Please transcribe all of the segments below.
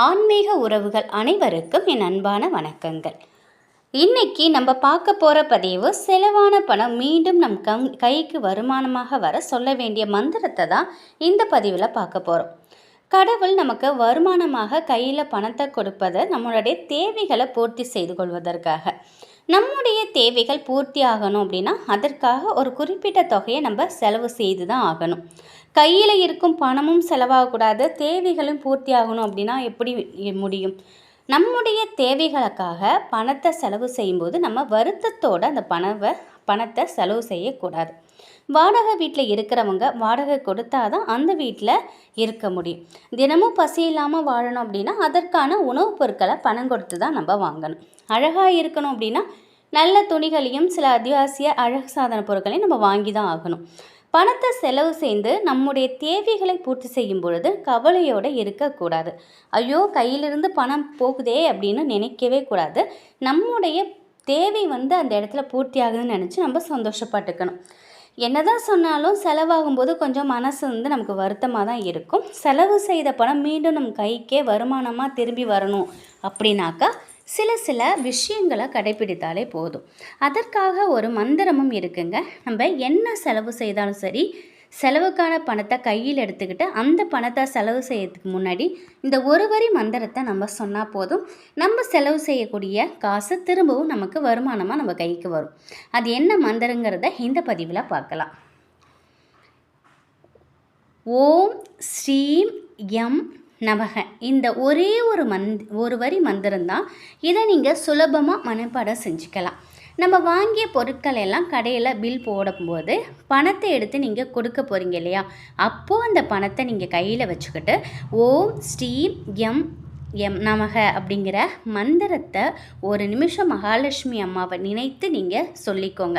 ஆன்மீக உறவுகள் அனைவருக்கும் என் அன்பான வணக்கங்கள். இன்னைக்கு நம்ம பார்க்க போகிற பதிவு செலவான பணம் மீண்டும் நம் கைக்கு வருமானமாக வர சொல்ல வேண்டிய மந்திரத்தை தான் இந்த பதிவில் பார்க்க போகிறோம். கடவுள் நமக்கு வருமானமாக கையில் பணத்தை கொடுப்பதை நம்மளுடைய தேவைகளை பூர்த்தி செய்து கொள்வதற்காக. நம்முடைய தேவைகள் பூர்த்தி ஆகணும் அப்படின்னா அதற்காக ஒரு குறிப்பிட்ட தொகையை நம்ம செலவு செய்து தான் ஆகணும். கையில் இருக்கும் பணமும் செலவாகக்கூடாது, தேவைகளும் பூர்த்தி ஆகணும் அப்படின்னா எப்படி முடியும்? நம்முடைய தேவைகளுக்காக பணத்தை செலவு செய்யும்போது நம்ம வருத்தத்தோடு அந்த பணத்தை செலவு செய்யக்கூடாது. வாடகை வீட்டில் இருக்கிறவங்க வாடகை கொடுத்தா தான் அந்த வீட்டில் இருக்க முடியும். தினமும் பசி இல்லாமல் வாழணும் அப்படின்னா அதற்கான உணவுப் பொருட்களை பணம் கொடுத்து தான் நம்ம வாங்கணும். அழகாக இருக்கணும் அப்படின்னா நல்ல துணிகளையும் சில அத்தியாவசிய அழகு சாதன பொருட்களையும் நம்ம வாங்கி தான் ஆகணும். பணத்தை செலவு செய்து நம்முடைய தேவைகளை பூர்த்தி செய்யும் பொழுது கவலையோடு இருக்கக்கூடாது. ஐயோ கையிலிருந்து பணம் போகுதே அப்படின்னு நினைக்கவே கூடாது. நம்முடைய தேவை அந்த இடத்துல பூர்த்தி ஆகுதுன்னு நினச்சி நம்ம சந்தோஷப்பட்டுக்கணும். என்னதான் சொன்னாலும் செலவாகும்போது கொஞ்சம் மனசு நமக்கு வருத்தமாக தான் இருக்கும். செலவு செய்த பணம் மீண்டும் நம் கைக்கே வருமானமாக திரும்பி வரணும் அப்படின்னாக்கா சில விஷயங்களை கடைப்பிடித்தாலே போதும். அதற்காக ஒரு மந்திரமும் இருக்குங்க. நம்ம என்ன செலவு செய்தாலும் சரி, செலவுக்கான பணத்தை கையில் எடுத்துக்கிட்டு அந்த பணத்தை செலவு செய்யறதுக்கு முன்னாடி இந்த ஒரு வரி மந்திரத்தை நம்ம சொன்னால் போதும். நம்ம செலவு செய்யக்கூடிய காசு திரும்பவும் நமக்கு வருமானமாக நம்ம கைக்கு வரும். அது என்ன மந்திரங்கிறத இந்த பதிவில் பார்க்கலாம். ஓம் ஸ்ரீம் யம் நமக. இந்த ஒரே ஒரு வரி மந்திரம்தான். இதை நீங்கள் சுலபமாக மனப்பாடம் செஞ்சுக்கலாம். நம்ம வாங்கிய பொருட்கள் எல்லாம் கடையில் பில் போடும்போது பணத்தை எடுத்து நீங்கள் கொடுக்க போகிறீங்க இல்லையா, அப்போது அந்த பணத்தை நீங்கள் கையில் வச்சுக்கிட்டு ஓம் ஸ்ரீம் எம் நமக அப்படிங்கிற மந்திரத்தை ஒரு நிமிஷம் மகாலட்சுமி அம்மாவை நினைத்து நீங்கள் சொல்லிக்கோங்க.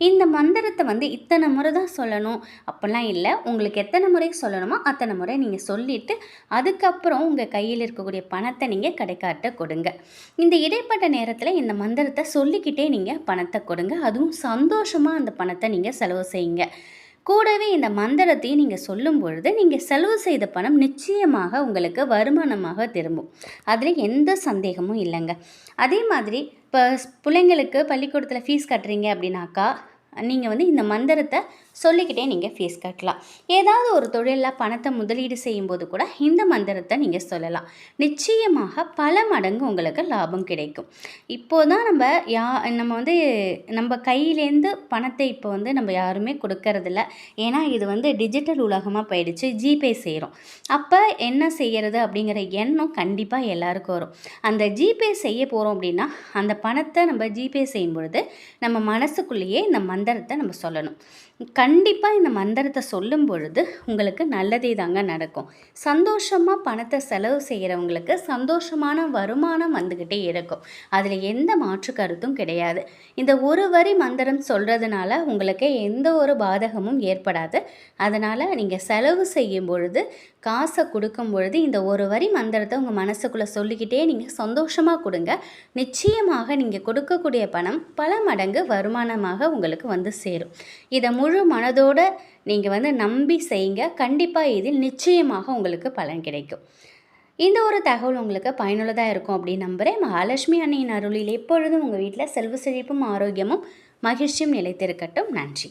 இந்த மந்திரத்தை இத்தனை முறை தான் சொல்லணும் அப்படிலாம் இல்லை. உங்களுக்கு எத்தனை முறை சொல்லணுமோ அத்தனை முறை நீங்கள் சொல்லிவிட்டு அதுக்கப்புறம் உங்கள் கையில் இருக்கக்கூடிய பணத்தை நீங்கள் கடைக்காட்ட கொடுங்க. இந்த இடைப்பட்ட நேரத்தில் இந்த மந்திரத்தை சொல்லிக்கிட்டே நீங்கள் பணத்தை கொடுங்க. அதுவும் சந்தோஷமாக அந்த பணத்தை நீங்கள் செலவு செய்யுங்க. கூடவே இந்த மந்திரத்தையும் நீங்கள் சொல்லும் பொழுது நீங்கள் செலவு செய்த பணம் நிச்சயமாக உங்களுக்கு வருமானமாக திரும்பும். அதில் எந்த சந்தேகமும் இல்லைங்க. அதே மாதிரி இப்போ பிள்ளைங்களுக்கு பள்ளிக்கூடத்தில் ஃபீஸ் கட்டுறீங்க அப்படின்னாக்கா நீங்கள் இந்த மந்திரத்தை சொல்லிக்கிட்டே நீங்கள் ஃபீஸ் கட்டலாம். ஏதாவது ஒரு தொழிலில் பணத்தை முதலீடு செய்யும்போது கூட இந்த மந்திரத்தை நீங்கள் சொல்லலாம். நிச்சயமாக பல மடங்கு உங்களுக்கு லாபம் கிடைக்கும். இப்போது தான் நம்ம நம்ம கையிலேருந்து பணத்தை இப்போ நம்ம யாருமே கொடுக்கறதில்ல. ஏன்னா இது டிஜிட்டல் உலகமாக போயிடுச்சு. ஜிபே செய்கிறோம். அப்போ என்ன செய்கிறது அப்படிங்கிற எண்ணம் கண்டிப்பாக எல்லாருக்கும் வரும். அந்த ஜிபே செய்ய போகிறோம் அப்படின்னா அந்த பணத்தை நம்ம ஜிபே செய்யும் பொழுது நம்ம மனசுக்குள்ளேயே இந்த மந்திரத்தை நம்ம சொல்லணும். கண்டிப்பாக இந்த மந்திரத்தை சொல்லும் பொழுது உங்களுக்கு நல்லதே தாங்க நடக்கும். சந்தோஷமாக பணத்தை செலவு செய்கிறவங்களுக்கு சந்தோஷமான வருமானம் வந்துக்கிட்டே இருக்கும். அதில் எந்த மாற்று கருத்தும் கிடையாது. இந்த ஒரு வரி மந்திரம் சொல்கிறதுனால உங்களுக்கு எந்த ஒரு பாதகமும் ஏற்படாது. அதனால் நீங்கள் செலவு செய்யும் பொழுது காசை கொடுக்கும் பொழுது இந்த ஒரு வரி மந்திரத்தை உங்கள் மனசுக்குள்ளே சொல்லிக்கிட்டே நீங்கள் சந்தோஷமாக கொடுங்க. நிச்சயமாக நீங்கள் கொடுக்கக்கூடிய பணம் பல மடங்கு வருமானமாக உங்களுக்கு சேரும். இதை முழு மனதோடு நீங்கள் நம்பி செய்யுங்க. கண்டிப்பாக இதில் நிச்சயமாக உங்களுக்கு பலன் கிடைக்கும். இந்த ஒரு தகவல் உங்களுக்கு பயனுள்ளதாக இருக்கும் அப்படின்னு நம்புகிறேன். மகாலட்சுமி அன்னையின் அருளில் எப்பொழுதும் உங்கள் வீட்டில் செல்வ செழிப்பும் ஆரோக்கியமும் மகிழ்ச்சியும் நிலைத்திருக்கட்டும். நன்றி.